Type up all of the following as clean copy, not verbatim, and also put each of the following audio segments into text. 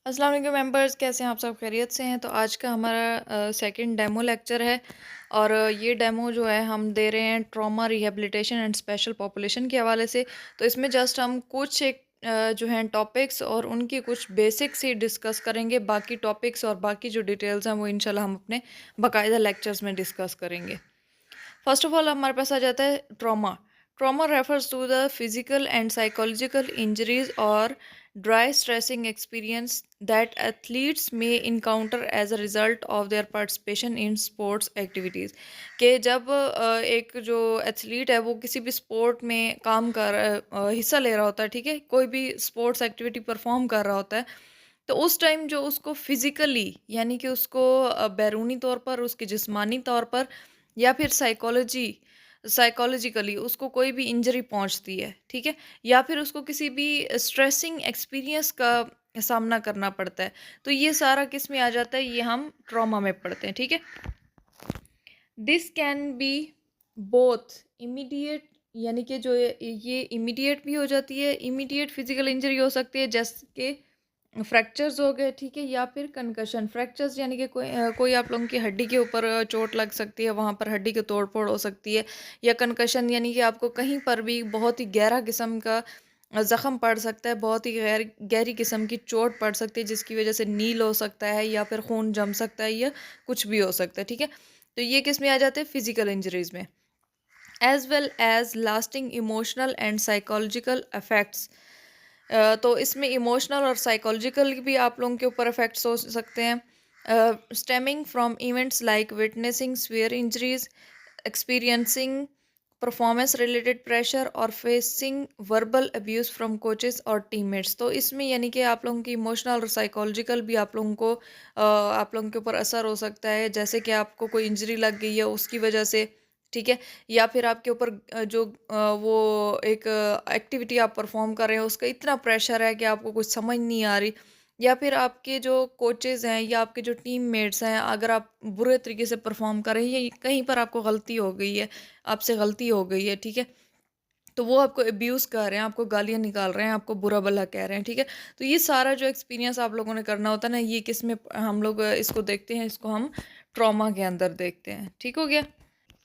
अस्सलाम वालेकुम मेंबर्स, कैसे हैं आप सब? खैरियत से हैं? तो आज का हमारा सेकंड डेमो लेक्चर है और ये डेमो जो है हम दे रहे हैं trauma rehabilitation and special population के हवाले से। तो इसमें जस्ट हम कुछ एक जो हैं टॉपिक्स और उनकी कुछ बेसिक्स ही डिस्कस करेंगे। बाकी टॉपिक्स और बाकी जो डिटेल्स हैं वो इंशाल्लाह हम अपने बाकायदा लेक्चर्स में डिस्कस करेंगे। फर्स्ट ऑफ ऑल हमारे पास आ जाता है trauma. Trauma refers to the physical and psychological injuries और distressing experience that athletes may encounter as a result of their participation in sports activities. कि जब एक जो एथलीट है वो किसी भी स्पोर्ट में काम कर हिस्सा ले रहा होता है, ठीक है, कोई भी स्पोर्ट्स एक्टिविटी परफॉर्म कर रहा होता है, तो उस टाइम जो उसको फिजिकली यानी कि उसको बैरूनी तौर पर, उसके जिस्मानी तौर पर या फिर साइकोलॉजिकली उसको कोई भी इंजरी पहुंचती है, ठीक है, या फिर उसको किसी भी स्ट्रेसिंग एक्सपीरियंस का सामना करना पड़ता है, तो ये सारा किस में आ जाता है? ये हम ट्रॉमा में पढ़ते हैं, ठीक है। This can be both immediate, यानी कि जो ये इमीडिएट भी हो जाती है, इमीडिएट फिजिकल इंजरी हो सकती है जैसे कि फ्रैक्चर्स हो गए, ठीक है, या फिर कंकशन। फ्रैक्चर्स यानी कि कोई आप लोगों की हड्डी के ऊपर चोट लग सकती है, वहाँ पर हड्डी की तोड़ फोड़ हो सकती है। या कंकशन यानी कि आपको कहीं पर भी बहुत ही गहरा किस्म का ज़ख़म पड़ सकता है, बहुत ही गहरी किस्म की चोट पड़ सकती है जिसकी वजह से नील हो सकता है या फिर खून जम सकता है या कुछ भी हो सकता है, ठीक है। तो ये किस में आ जाते हैं? फिजिकल इंजरीज में। As well as lasting emotional and psychological effects. तो इसमें इमोशनल और साइकोलॉजिकल भी आप लोगों के ऊपर इफेक्ट्स हो सकते हैं, stemming from events like witnessing severe injuries, experiencing performance related pressure और facing verbal abuse from coaches और टीममेट्स। तो इसमें यानी कि आप लोगों की इमोशनल और साइकोलॉजिकल भी आप लोगों को आप लोगों के ऊपर असर हो सकता है, जैसे कि आपको कोई इंजरी लग गई है उसकी वजह से, ठीक है, या फिर आपके ऊपर वो एक एक्टिविटी आप परफॉर्म कर रहे हो उसका इतना प्रेशर है कि आपको कुछ समझ नहीं आ रही, या फिर आपके जो कोचेज़ हैं या आपके जो टीममेट्स हैं, अगर आप बुरे तरीके से परफॉर्म कर रहे हैं या कहीं पर आपको गलती हो गई है, आपसे गलती हो गई है, ठीक है, तो वो आपको अब्यूज़ कर रहे हैं, आपको गालियाँ निकाल रहे हैं, आपको बुरा भला कह रहे हैं, ठीक है। तो ये सारा जो एक्सपीरियंस आप लोगों ने करना होता है ना, ये किस में हम लोग इसको देखते हैं, इसको हम ट्रॉमा के अंदर देखते हैं, ठीक हो गया।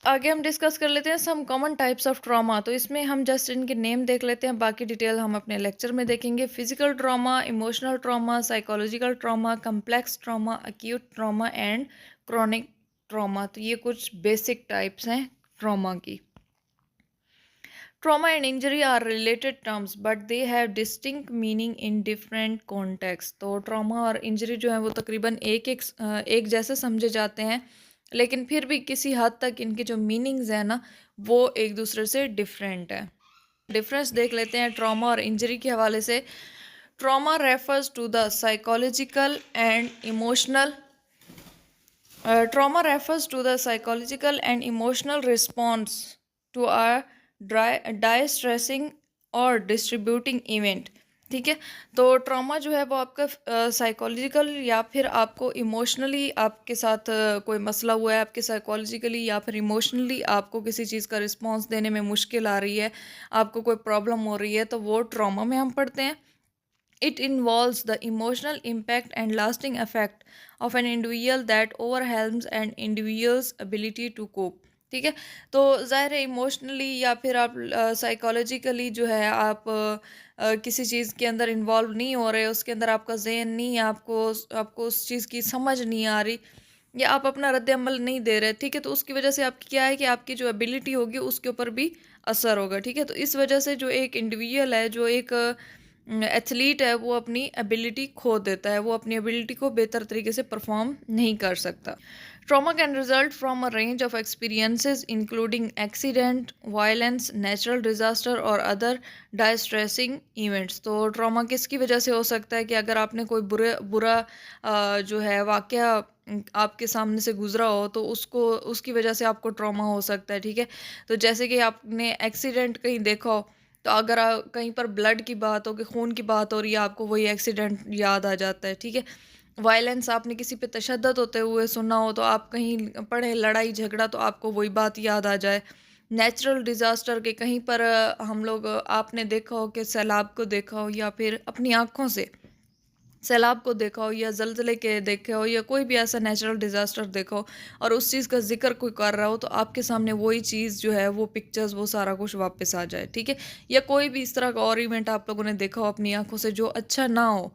आगे हम डिस्कस कर लेते हैं some common types of trauma. तो इसमें हम जस्ट इनके नेम देख लेते हैं, बाकी डिटेल हम अपने लेक्चर में देखेंगे। Physical trauma, emotional trauma, psychological trauma, complex trauma, acute trauma and chronic trauma. तो ये कुछ बेसिक टाइप्स हैं ट्रॉमा की। Trauma and injury are related terms but they have distinct meaning in different context. तो trauma और injury जो है वो तकरीबन एक जैसे समझे जाते हैं, लेकिन फिर भी किसी हद तक इनके जो मीनिंग्स हैं ना वो एक दूसरे से डिफरेंट है। डिफरेंस देख लेते हैं ट्रॉमा और इंजरी के हवाले से। Trauma refers to the psychological and emotional trauma refers to the psychological and emotional response to a distressing और डिस्ट्रीब्यूटिंग इवेंट, ठीक है। तो ट्रॉमा जो है वो आपका साइकोलॉजिकल या फिर आपको इमोशनली आपके साथ कोई मसला हुआ है, आपके साइकोलॉजिकली या फिर इमोशनली आपको किसी चीज़ का रिस्पॉन्स देने में मुश्किल आ रही है, आपको कोई प्रॉब्लम हो रही है, तो वो ट्रॉमा में हम पढ़ते हैं। It involves the emotional impact and lasting effect of an individual that overwhelms an individual's ability to cope। ठीक है, तो ज़ाहिर है इमोशनली या फिर आप साइकोलॉजिकली जो है आप किसी चीज़ के अंदर इन्वॉल्व नहीं हो रहे, उसके अंदर आपका ज़हन नहीं है, आपको उस चीज़ की समझ नहीं आ रही या आप अपना रद्द अमल नहीं दे रहे, ठीक है, तो उसकी वजह से आपकी क्या है कि आपकी जो एबिलिटी होगी उसके ऊपर भी असर होगा, ठीक है। तो इस वजह से जो एक इंडिविजुअल है, जो एक एथलीट है, वो अपनी एबिलिटी खो देता है, वो अपनी एबिलिटी को बेहतर तरीके से परफॉर्म नहीं कर सकता। Trauma can result from a range of experiences including accident, violence, natural disaster और अदर डायस्ट्रेसिंग इवेंट्स। तो ट्रॉमा किसकी वजह से हो सकता है कि अगर आपने कोई बुरा जो है वाकया आपके सामने से गुजरा हो तो उसकी वजह से आपको ट्रॉमा हो सकता है, ठीक है। तो जैसे कि आपने एक्सीडेंट कहीं देखा हो, तो अगर कहीं पर ब्लड की बात हो, कि खून की बात हो रही है, आपको वही एक्सीडेंट याद आ जाता है, ठीक है। वायलेंस, आपने किसी पे तशद्दुद होते हुए सुना हो, तो आप कहीं पढ़े लड़ाई झगड़ा, तो आपको वही बात याद आ जाए। नेचुरल डिज़ास्टर के कहीं पर आपने देखा हो कि सैलाब को देखा हो या फिर अपनी आँखों से सैलाब को देखा हो या ज़लज़ले के देखे हो या कोई भी ऐसा नेचुरल डिज़ास्टर देखा हो और उस चीज़ का ज़िक्र कोई कर रहा हो, तो आपके सामने वही चीज़ जो है, वो पिक्चर्स, वो सारा कुछ वापस आ जाए, ठीक है? या कोई भी इस तरह का और इवेंट आप लोगों ने देखा हो अपनी आँखों से जो अच्छा ना हो,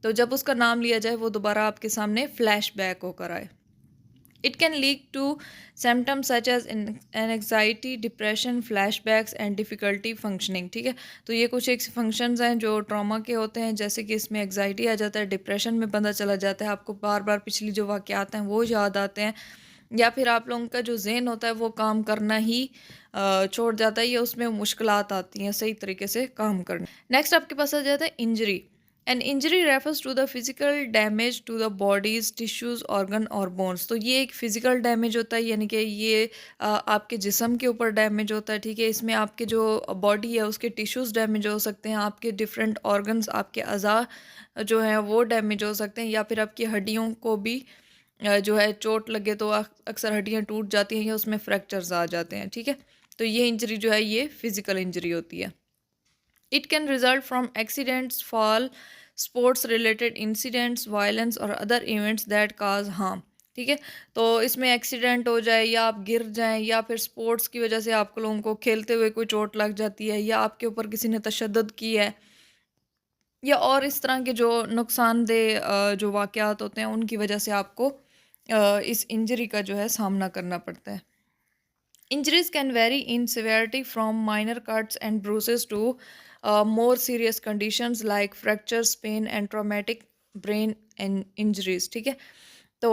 तो जब उसका नाम लिया जाए वो दोबारा आपके सामने फ्लैशबैक होकर आए। It can lead to symptoms such as anxiety, depression, flashbacks and difficulty functioning. ठीक है, तो ये कुछ एक फंक्शंस हैं जो ट्रॉमा के होते हैं, जैसे कि इसमें एग्जाइटी आ जाता है, डिप्रेशन में बंदा चला जाता है, आपको बार बार पिछली जो वाक़यात हैं वो याद आते हैं, या फिर आप लोगों का जो ज़हन होता है वो काम करना ही छोड़ जाता है, या उसमें मुश्किलात आती हैं सही तरीके से काम करना। नेक्स्ट आपके पास आ जाता है injury. An injury refers to the physical damage to the body's tissues organ और बोन्स। तो ये एक फिजिकल डैमेज होता है, यानी कि ये आपके जिस्म के ऊपर डैमेज होता है, ठीक है? इसमें आपके जो बॉडी है उसके टिश्यूज डैमेज हो सकते हैं, आपके डिफरेंट ऑर्गन्स, आपके अज़ा जो हैं वो डैमेज हो सकते हैं, या फिर आपकी हड्डियों को भी जो है चोट लगे तो अक्सर हड्डियाँ टूट जाती हैं या उसमें फ्रैक्चर्स आ जाते हैं, ठीक है? तो ये इंजरी जो है ये फिजिकल इंजरी होती है। It can result from accidents, fall, sports related incidents, violence और other events that cause harm। ठीक है, तो इसमें एक्सीडेंट हो जाए या आप गिर जाएं या फिर स्पोर्ट्स की वजह से आप लोगों को खेलते हुए कोई चोट लग जाती है या आपके ऊपर किसी ने तशद्दुद की है, या और इस तरह के जो नुकसानदेह जो वाक़यात होते हैं उनकी वजह से आपको इस इंजरी का जो है सामना करना पड़ता है। Injuries can vary in severity from minor cuts and bruises to more serious conditions like fractures, pain and traumatic brain and injuries। ठीक है, तो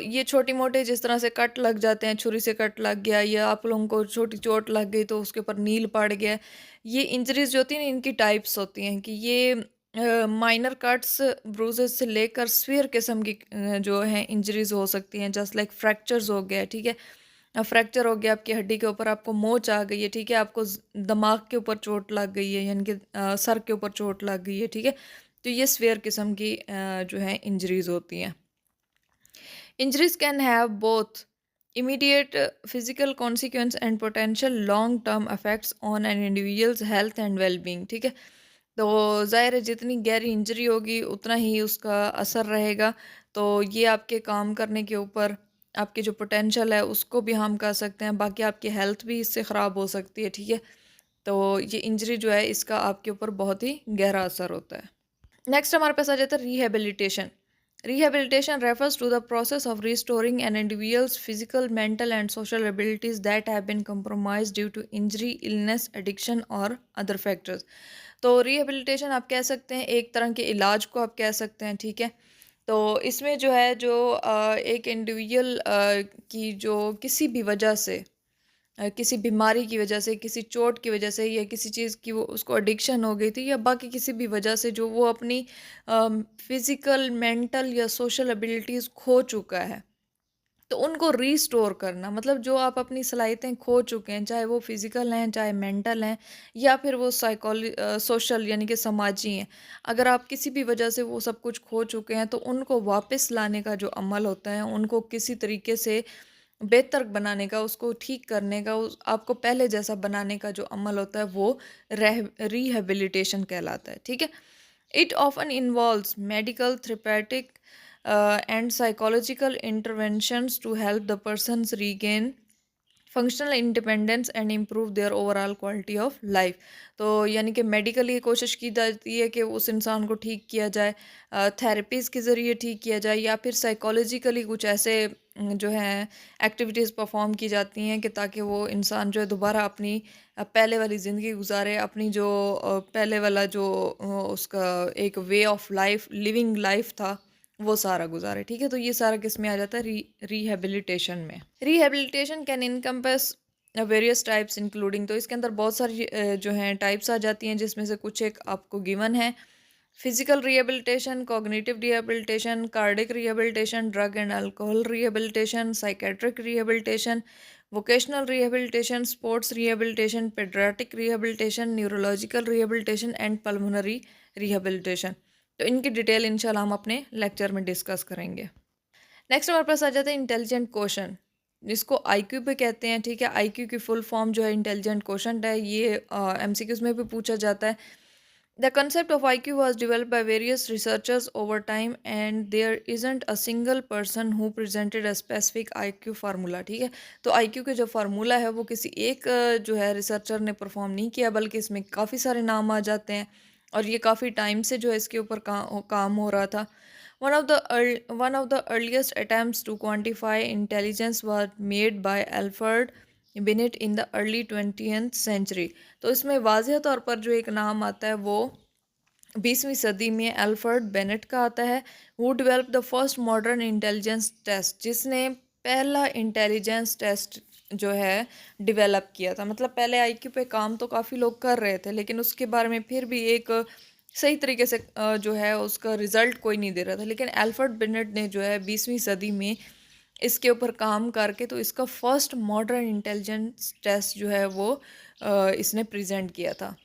ये छोटी मोटे जिस तरह से कट लग जाते हैं, छुरी से कट लग गया या आप लोगों को छोटी चोट लग गई तो उसके ऊपर नील पड़ गया, ये इंजरीज जो होती हैं इनकी टाइप्स होती हैं कि ये माइनर कट्स ब्रूजेस से लेकर सीवियर किस्म की जो है इंजरीज हो सकती हैं, जस्ट लाइक फ्रैक्चर्स हो गया, ठीक है? फ्रैक्चर हो गया आपकी हड्डी के ऊपर, आपको मोच आ गई है, ठीक है? आपको दिमाग के ऊपर चोट लग गई है, यानी कि सर के ऊपर चोट लग गई है, ठीक है? तो ये सीवियर किस्म की जो है इंजरीज होती हैं। Injuries can have both immediate physical consequence and potential long term effects on an individual's health and well-being। ठीक है, तो ज़ाहिर है जितनी गहरी इंजरी होगी उतना ही उसका असर रहेगा, तो ये आपके काम करने के ऊपर, आपकी जो पोटेंशियल है उसको भी हार्म कर सकते हैं, बाकी आपकी हेल्थ भी इससे ख़राब हो सकती है, ठीक है? तो ये इंजरी जो है इसका आपके ऊपर बहुत ही गहरा असर होता है। नेक्स्ट हमारे पास आ जाता है rehabilitation. Rehabilitation refers to the process of restoring an individual's physical, mental, and social abilities that have been compromised due to injury, illness, addiction or other factors। तो rehabilitation आप कह सकते हैं, एक तरह के इलाज को आप कह सकते हैं, ठीक है? तो इसमें जो है जो एक इंडिविजुअल की जो किसी भी वजह से किसी बीमारी की वजह से, किसी चोट की वजह से या किसी चीज़ की वो उसको एडिक्शन हो गई थी या बाकी किसी भी वजह से जो वो अपनी फिज़िकल, मेंटल या सोशल एबिलिटीज़ खो चुका है, तो उनको रीस्टोर करना, मतलब जो आप अपनी सलाहियतें खो चुके हैं, चाहे वो फिज़िकल हैं, चाहे मेंटल हैं या फिर वो सोशल यानी कि समाजी हैं। अगर आप किसी भी वजह से वो सब कुछ खो चुके हैं, तो उनको वापस लाने का जो अमल होता है, उनको किसी तरीके से बेहतर बनाने का, उसको ठीक करने का, उस आपको पहले जैसा बनाने का जो अमल होता है वो रिहैबिलिटेशन कहलाता है, ठीक है? It often involves medical, therapeutic and psychological interventions to help the persons regain functional independence and improve their overall quality of life. तो यानी कि मेडिकली कोशिश की जाती है कि उस इंसान को ठीक किया जाए, थेरेपीज़ के ज़रिए ठीक किया जाए, या फिर साइकोलॉजिकली कुछ ऐसे जो हैं एक्टिविटीज़ परफॉर्म की जाती हैं कि ताकि वो इंसान जो है दोबारा अपनी पहले वाली ज़िंदगी गुजारे, अपनी जो पहले वाला जो उसका एक way of life, living life था, वो सारा गुजारे, ठीक है? तो ये सारा किस में आ जाता है? रिहैबिलिटेशन में। Rehabilitation can encompass various types including, तो इसके अंदर बहुत सारी जो हैं टाइप्स आ जाती हैं, जिसमें से कुछ एक आपको गिवन है। Physical rehabilitation, cognitive rehabilitation, cardiac rehabilitation, drug and alcohol rehabilitation, psychiatric rehabilitation, vocational rehabilitation, sports rehabilitation, paediatric rehabilitation, neurological rehabilitation and pulmonary rehabilitation. तो इनकी डिटेल इंशाल्लाह हम अपने लेक्चर में डिस्कस करेंगे। नेक्स्ट हमारे पास आ जाता है इंटेलिजेंट क्वोशंट, जिसको आईक्यू पे कहते हैं, ठीक है? आईक्यू की फुल फॉर्म जो है इंटेलिजेंट क्वोशंट है, ये एमसीक्यूज में भी पूछा जाता है। The concept of IQ was developed by various researchers over time, and there isn't a single person who presented a specific IQ formula. ठीक है, तो IQ के जो फार्मूला है वो किसी एक जो है रिसर्चर ने परफॉर्म नहीं किया, बल्कि इसमें काफ़ी सारे नाम आ जाते हैं और ये काफ़ी टाइम से जो है इसके ऊपर काम हो रहा था. One of the earliest attempts to quantify intelligence was made by Alfred Binet in the early 20th century. तो इसमें वाज़ह तौर पर जो एक नाम आता है वो 20वीं सदी में अल्फ्रेड बेनेट का आता है. Who develop the first modern intelligence test, जिसने पहला इंटेलिजेंस टेस्ट जो है डेवलप किया था. मतलब पहले आईक्यू पे काम तो काफ़ी लोग कर रहे थे, लेकिन उसके बारे में फिर भी एक सही तरीके से जो है उसका रिजल्ट कोई नहीं दे रहा था. लेकिन अल्फ्रेड बिनेट ने जो है 20वीं सदी में इसके ऊपर काम करके तो इसका फर्स्ट मॉडर्न इंटेलिजेंस टेस्ट जो है वो इसने प्रेजेंट किया था.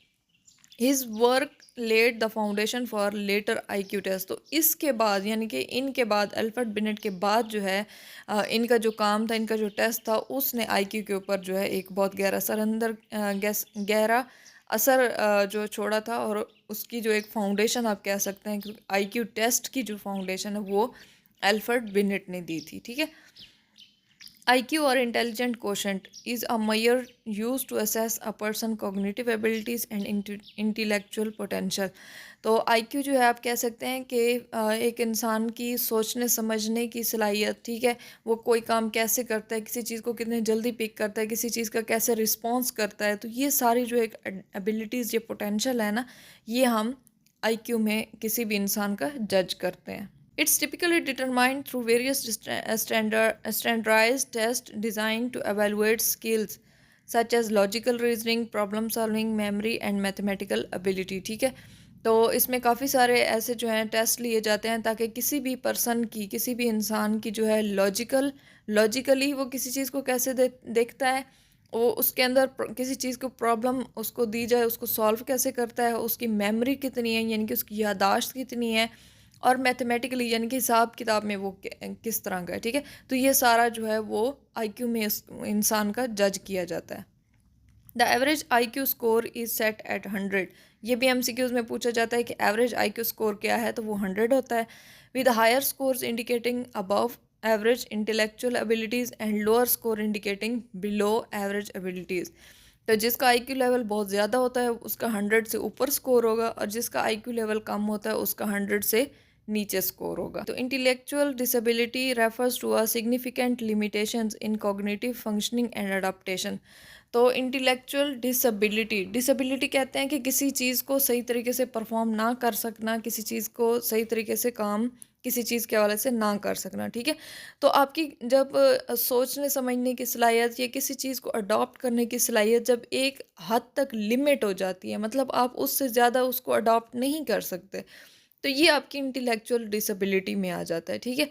His work led the foundation for later IQ test. तो इसके बाद यानी कि इनके बाद अल्फ्रेड बिनेट के बाद जो है इनका जो काम था, इनका जो टेस्ट था, उसने आईक्यू के ऊपर जो है एक बहुत गहरा असर जो छोड़ा था. और उसकी जो एक फाउंडेशन आप कह सकते हैं, क्योंकि आईक्यू टेस्ट की जो फाउंडेशन है वो अल्फ्रेड बिनेट ने दी थी. ठीक है, IQ or intelligent quotient is a measure used to assess a person cognitive abilities and intellectual potential. तो IQ जो है आप कह सकते हैं कि एक इंसान की सोचने समझने की सलाहियत, ठीक है, वो कोई काम कैसे करता है, किसी चीज़ को कितने जल्दी पिक करता है, किसी चीज़ का कैसे रिस्पॉन्स करता है. तो ये सारी जो एक एबिलिटीज़, ये पोटेंशल है ना, ये हम IQ में किसी भी इंसान का जज करते हैं. It's typically determined through various standardized tests designed to evaluate skills such as logical reasoning, problem solving, memory and mathematical ability. ठीक है, तो इसमें काफ़ी सारे ऐसे जो हैं टेस्ट लिए जाते हैं ताकि किसी भी पर्सन की, किसी भी इंसान की जो है लॉजिकली वो किसी चीज़ को कैसे देखता है, वो उसके अंदर किसी चीज़ को प्रॉब्लम उसको दी जाए, उसको सॉल्व कैसे करता है, उसकी मेमोरी कितनी है यानी कि उसकी यादाश्त कितनी है, और मैथमेटिकली यानी कि हिसाब किताब में वो किस तरह का है. ठीक है, तो ये सारा जो है वो आईक्यू में इंसान का जज किया जाता है. The average IQ score is set at 100. ये भी एमसीक्यूज में पूछा जाता है कि एवरेज आईक्यू स्कोर क्या है, तो वो 100 होता है. With higher scores indicating above average intellectual abilities and lower score indicating below average abilities. तो जिसका आईक्यू लेवल बहुत ज़्यादा होता है उसका 100 से ऊपर स्कोर होगा, और जिसका आईक्यू लेवल कम होता है उसका 100 से नीचे स्कोर होगा. तो intellectual disability refers to a significant limitations in cognitive functioning and adaptation. तो इंटेलेक्चुअल डिसेबिलिटी कहते हैं कि किसी चीज़ को सही तरीके से परफॉर्म ना कर सकना, किसी चीज़ को सही तरीके से काम किसी चीज़ के हवाले से ना कर सकना. ठीक है, तो आपकी जब सोचने समझने की सलाहियत या किसी चीज़ को अडॉप्ट करने की सलाहियत जब एक हद तक लिमिट हो जाती है, मतलब आप उससे ज़्यादा उसको अडॉप्ट नहीं कर सकते, तो ये आपकी इंटेलेक्चुअल डिसेबिलिटी में आ जाता है. ठीक है,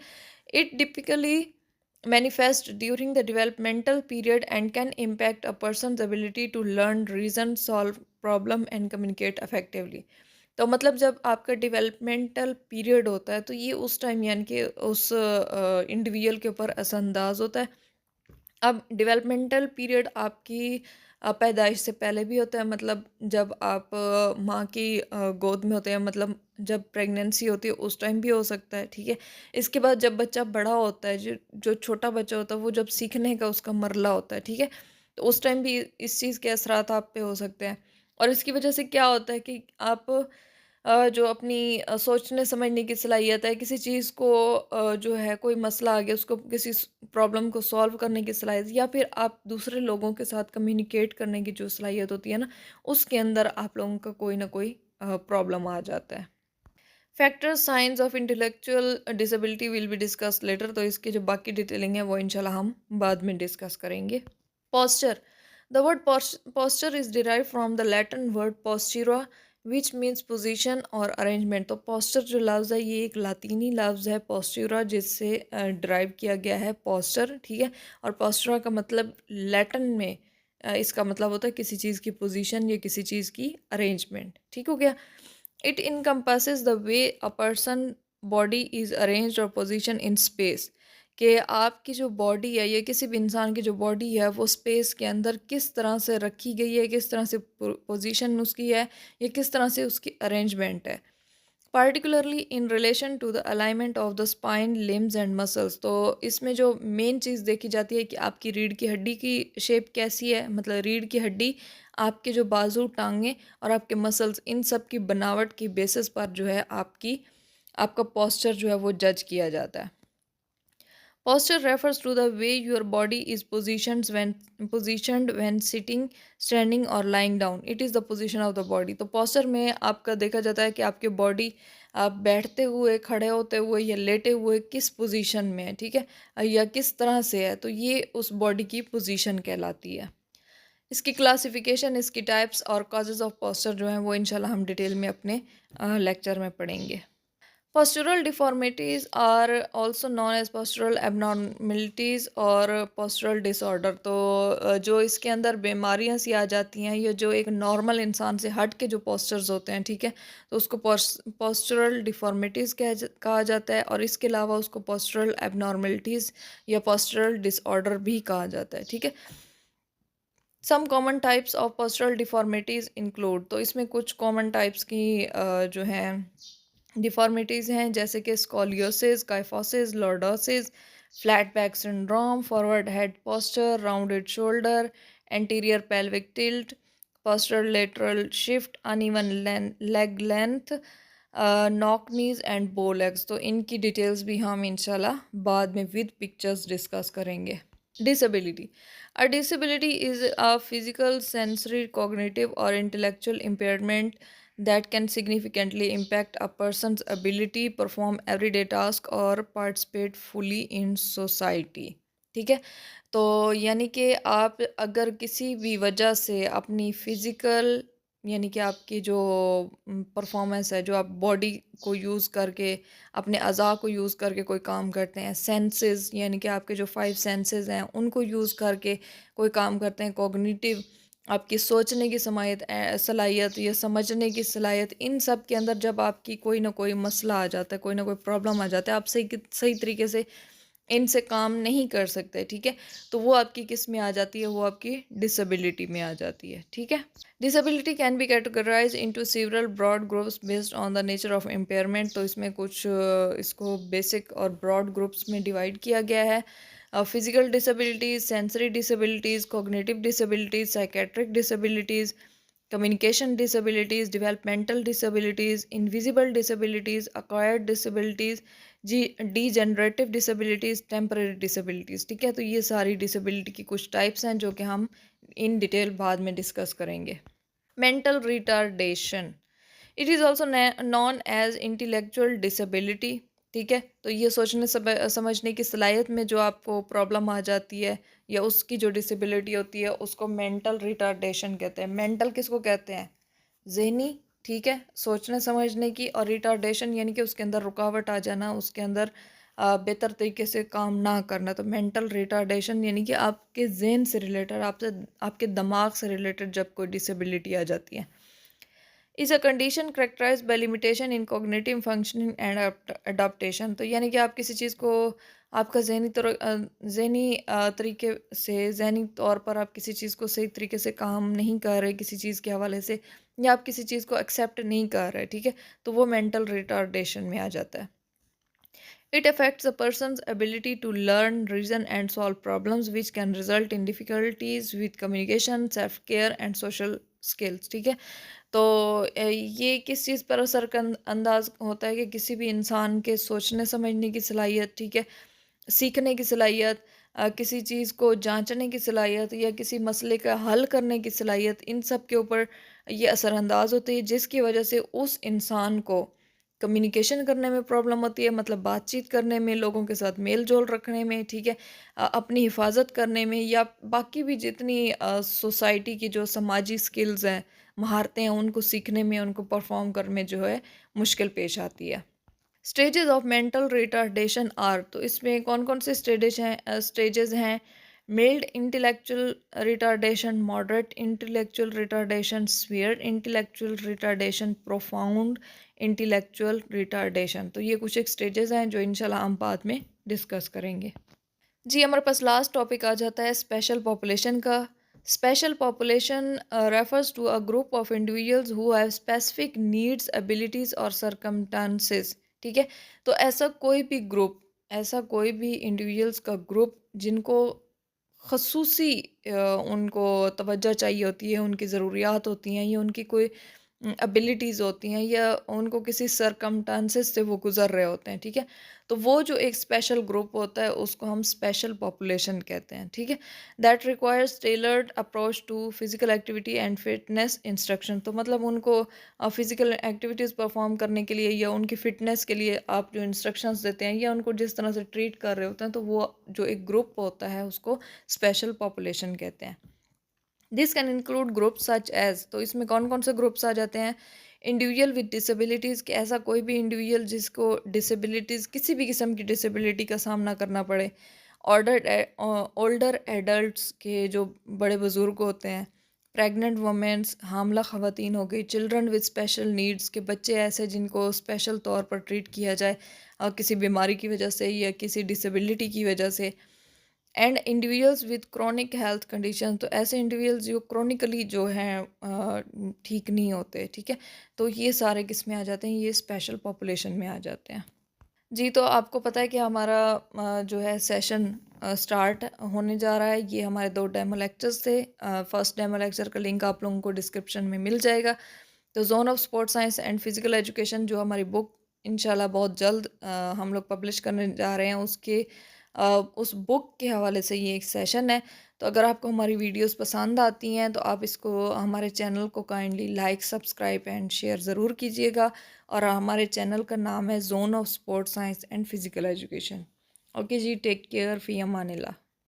it typically manifest during the developmental period and can impact a person's ability to learn, reason, solve problem and communicate effectively. तो मतलब जब आपका डेवलपमेंटल पीरियड होता है तो ये उस टाइम यानी कि उस इंडिविजुअल के ऊपर असरअंदाज होता है. अब डेवलपमेंटल पीरियड आपकी पैदाइश से पहले भी होता है, मतलब जब आप माँ की गोद में होते हैं, मतलब जब प्रेगनेंसी होती है उस टाइम भी हो सकता है. ठीक है, इसके बाद जब बच्चा बड़ा होता है, जो जो छोटा बच्चा होता है वो जब सीखने का उसका मरला होता है, ठीक है, तो उस टाइम भी इस चीज़ के असरात आप पे हो सकते हैं. और इसकी वजह से क्या होता है कि आप जो अपनी सोचने समझने की सलाहियत है, किसी चीज़ को जो है कोई मसला आ गया उसको किसी प्रॉब्लम को सॉल्व करने की सलाहियत, या फिर आप दूसरे लोगों के साथ कम्युनिकेट करने की जो सलाहियत होती है ना, उसके अंदर आप लोगों का कोई ना कोई प्रॉब्लम आ जाता है. Factors science of intellectual disability will be discuss later. तो इसकी जो बाकी डिटेलिंग है वो इंशाल्लाह हम बाद में डिस्कस करेंगे. Posture. The word posture is derived from the Latin word postura, which means position और arrangement. तो posture जो लफ्ज़ है ये एक लातीनी लफ्ज़ है postura, जिससे derive किया गया है posture. ठीक है, और postura का मतलब लैटिन में इसका मतलब होता है किसी चीज़ की पोजीशन या किसी चीज़ की अरेंजमेंट. ठीक हो गया. It encompasses the way a person body is arranged or positioned in space. कि आपकी जो बॉडी है या किसी भी इंसान की जो बॉडी है वो स्पेस के अंदर किस तरह से रखी गई है, किस तरह से पोजीशन उसकी है, या किस तरह से उसकी अरेंजमेंट है, particularly in relation to the alignment of the spine limbs and muscles. तो इसमें जो मेन चीज़ देखी जाती है कि आपकी रीढ़ की हड्डी की शेप कैसी है, मतलब रीढ़ की हड्डी, आपके जो बाजू, टांगे और आपके मसल्स, इन सब की बनावट की बेसिस पर जो है आपका पोस्चर जो है वो जज किया जाता है। Posture refers to the way your body is positioned when sitting, standing or lying down. It is the position of the body. तो posture में आपका देखा जाता है कि आपकी बॉडी आप बैठते हुए, खड़े होते हुए या लेटे हुए किस पोजीशन में है, ठीक है, या किस तरह से है, तो ये उस बॉडी की पोजीशन कहलाती है। इसकी क्लासिफिकेशन, इसकी टाइप्स और कॉजेज ऑफ पोस्चर जो हैं वो इंशाल्लाह हम डिटेल में अपने लेक्चर में पढ़ेंगे। Postural deformities are also known as postural abnormalities और postural disorder। तो जो इसके अंदर बीमारियां सी आ जाती हैं, या जो एक नॉर्मल इंसान से हट के जो postures होते हैं, ठीक है, तो उसको postural deformities कहा जाता है, और इसके अलावा उसको postural abnormalities या postural disorder भी कहा जाता है, ठीक है। Some common types of postural deformities include, तो इसमें कुछ कॉमन टाइप्स की जो हैं डिफॉर्मिटीज़ हैं, जैसे कि scoliosis, kyphosis, lordosis, flat back syndrome, forward head posture, rounded shoulder, anterior pelvic tilt, postural lateral shift, uneven leg length, knock knees and बो लेग्स। तो इनकी डिटेल्स भी हम इंशाल्लाह बाद में विद पिक्चर्स डिस्कस करेंगे। Disability. A disability is a physical, sensory, cognitive, or intellectual impairment that can significantly impact a person's ability perform everyday task or participate fully in society। ठीक है, तो यानी कि आप अगर किसी भी वजह से अपनी फिजिकल, यानी कि आपकी जो परफॉर्मेंस है, जो आप बॉडी को यूज़ करके, अपने अज़ा को यूज़ करके कोई काम करते हैं, सेंसेस यानी कि आपके जो 5 सेंसेस हैं उनको यूज़ करके कोई काम करते हैं, कॉग्निटिव आपकी सोचने की सलाहियत या समझने की सलाहियत, इन सब के अंदर जब आपकी कोई ना कोई मसला आ जाता है, कोई ना कोई प्रॉब्लम आ जाता है, आप सही तरीके से इनसे काम नहीं कर सकते, ठीक है, तो वो आपकी किस में आ जाती है, वो आपकी डिसेबिलिटी में आ जाती है, ठीक है। Disability can be categorize into several broad groups based on the nature of impairment. तो इसमें कुछ इसको बेसिक और ब्रॉड ग्रुप्स में डिवाइड किया गया है। Physical disabilities, sensory disabilities, cognitive disabilities, psychiatric disabilities, communication disabilities, developmental disabilities, invisible disabilities, acquired disabilities, degenerative disabilities, temporary disabilities। ठीक है, तो ये सारी डिसेबिलिटी की कुछ टाइप्स हैं जो कि हम इन डिटेल बाद में डिस्कस करेंगे। Mental retardation, it is also known as intellectual disability. ठीक है, तो ये सोचने समझने की सलाहियत में जो आपको प्रॉब्लम आ जाती है या उसकी जो डिसेबिलिटी होती है उसको मेंटल रिटार्डेशन कहते हैं। मेंटल किसको कहते हैं? जहनी, ठीक है, सोचने समझने की, और रिटार्डेशन यानी कि उसके अंदर रुकावट आ जाना, उसके अंदर बेहतर तरीके से काम ना करना। तो मेंटल रिटार्डेशन यानी कि आपके जहन से रिलेटेड, आपसे आपके दिमाग से रिलेटेड जब कोई डिसेबिलिटी आ जाती है। Is a condition characterised by limitation in cognitive functioning and adaptation. तो यानी कि आप किसी चीज़ को, आपका जहनी तरीके से, जहनी तौर पर आप किसी चीज़ को सही तरीके से काम नहीं कर रहे किसी चीज़ के हवाले से, या आप किसी चीज़ को एक्सेप्ट नहीं कर रहे, ठीक है, तो वो मेंटल रिटार्डेशन में आ जाता है। It affects a person's ability to learn, reason, and solve problems, which can result in difficulties with communication, self-care, and social skills। ठीक है, तो ये किस चीज़ पर असर अंदाज होता है कि किसी भी इंसान के सोचने समझने की सलाहियत, ठीक है, सीखने की सलाहियत, किसी चीज़ को जांचने की सलाहियत, या किसी मसले का हल करने की सलाहियत, इन सब के ऊपर ये असरअंदाज होती है, जिसकी वजह से उस इंसान को कम्युनिकेशन करने में प्रॉब्लम होती है, मतलब बातचीत करने में, लोगों के साथ मेल जोल रखने में, ठीक है, अपनी हिफाजत करने में, या बाकी भी जितनी सोसाइटी की जो समाजी स्किल्स हैं, महारतें हैं, उनको सीखने में, उनको परफॉर्म करने में जो है मुश्किल पेश आती है। Stages of mental retardation are, तो इसमें कौन कौन से स्टेजेस हैं? Mild intellectual retardation, moderate intellectual retardation, severe intellectual retardation, profound intellectual retardation. तो ये कुछ एक स्टेजेस हैं जो इंशाल्लाह हम बाद में डिस्कस करेंगे। जी, हमारे पास लास्ट टॉपिक आ जाता है स्पेशल पॉपुलेशन का। Special population refers to a group of individuals who have specific needs, abilities और सर्कमस्टांसेस, ठीक है? तो ऐसा कोई भी इंडिविजुअल्स का ग्रुप जिनको ख़ुसूसी उनको तवज्जो चाहिए होती है, उनकी ज़रूरियात होती हैं या उनकी कोई एबिलिटीज़ होती हैं या उनको किसी सरकमस्टांसेस से वो गुज़र रहे होते हैं, ठीक है? तो वो जो एक स्पेशल ग्रुप होता है उसको हम स्पेशल पॉपुलेशन कहते हैं, ठीक है? That requires tailored approach to physical activity and fitness instruction. तो मतलब उनको फिज़िकल एक्टिविटीज़ परफ़ॉर्म करने के लिए या उनकी फ़िटनेस के लिए आप जो इंस्ट्रक्शंस देते हैं या उनको जिस तरह से ट्रीट कर रहे होते हैं, तो वो जो एक ग्रुप होता है उसको स्पेशल पॉपुलेशन कहते हैं। This can include groups such as, तो इसमें कौन कौन से ग्रुप्स आ जाते हैं? इंडिविजुअल विद डिसेबिलिटीज़, कि ऐसा कोई भी इंडिविजुअल जिसको डिसेबिलिटीज़, किसी भी किस्म की डिसेबिलिटी का सामना करना पड़े। ओल्डर एडल्ट्स, के जो बड़े बुज़ुर्ग होते हैं। प्रेग्नेंट वुमेंस, हामला ख़वातीन हो गई। चिल्ड्रन विद स्पेशल नीड्स, के बच्चे ऐसे जिनको स्पेशल तौर पर ट्रीट किया जाए किसी बीमारी की वजह से या किसी डिसेबिलिटी की वजह से। And individuals with chronic health condition, तो ऐसे इंडिविजुअल्स जो क्रोनिकली जो हैं ठीक नहीं होते, ठीक है? तो ये सारे किस में आ जाते हैं? ये स्पेशल पॉपुलेशन में आ जाते हैं। जी, तो आपको पता है कि हमारा जो है सेशन स्टार्ट होने जा रहा है। ये हमारे 2 डेमो लेक्चर्स थे। फर्स्ट डेमो लेक्चर का लिंक आप लोगों को डिस्क्रिप्शन में मिल जाएगा। तो zone of sports science and physical education, जो हमारी बुक इंशाल्लाह बहुत जल्द हम लोग पब्लिश करने जा रहे हैं, उस बुक के हवाले से ये एक सेशन है। तो अगर आपको हमारी वीडियोस पसंद आती हैं तो आप इसको, हमारे चैनल को kindly like, subscribe and share ज़रूर कीजिएगा। और हमारे चैनल का नाम है zone of sports science and physical education. Okay जी, टेक केयर, फ़ी अमानिल्लाह।